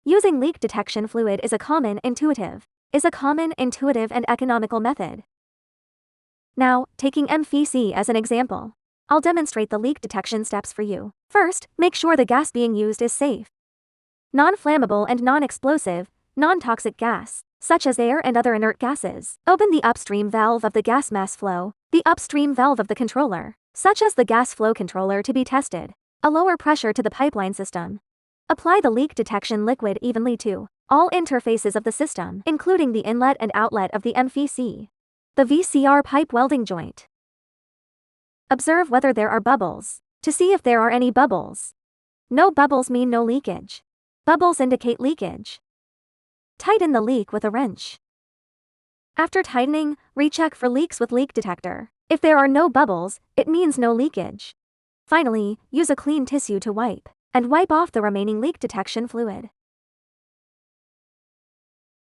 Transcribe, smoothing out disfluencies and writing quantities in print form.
Using leak detection fluid is a common, intuitive, and economical method. Now, taking MFC as an example, I'll demonstrate the leak detection steps for you. First, make sure the gas being used is safe, non-flammable and non-explosive, non-toxic gas, such as air and other inert gases. Open the upstream valve of the gas mass flow, the upstream valve of the controller, such as the gas flow controller, to be tested. A lower pressure to the pipeline system. Apply the leak detection liquid evenly to all interfaces of the system, including the inlet and outlet of the MFC, the VCR pipe welding joint. Observe whether there are bubbles, to see if there are any bubbles. No bubbles mean no leakage. Bubbles indicate leakage. Tighten the leak with a wrench. After tightening, recheck for leaks with leak detector. If there are no bubbles, it means no leakage. Finally, use a clean tissue to wipe off the remaining leak detection fluid.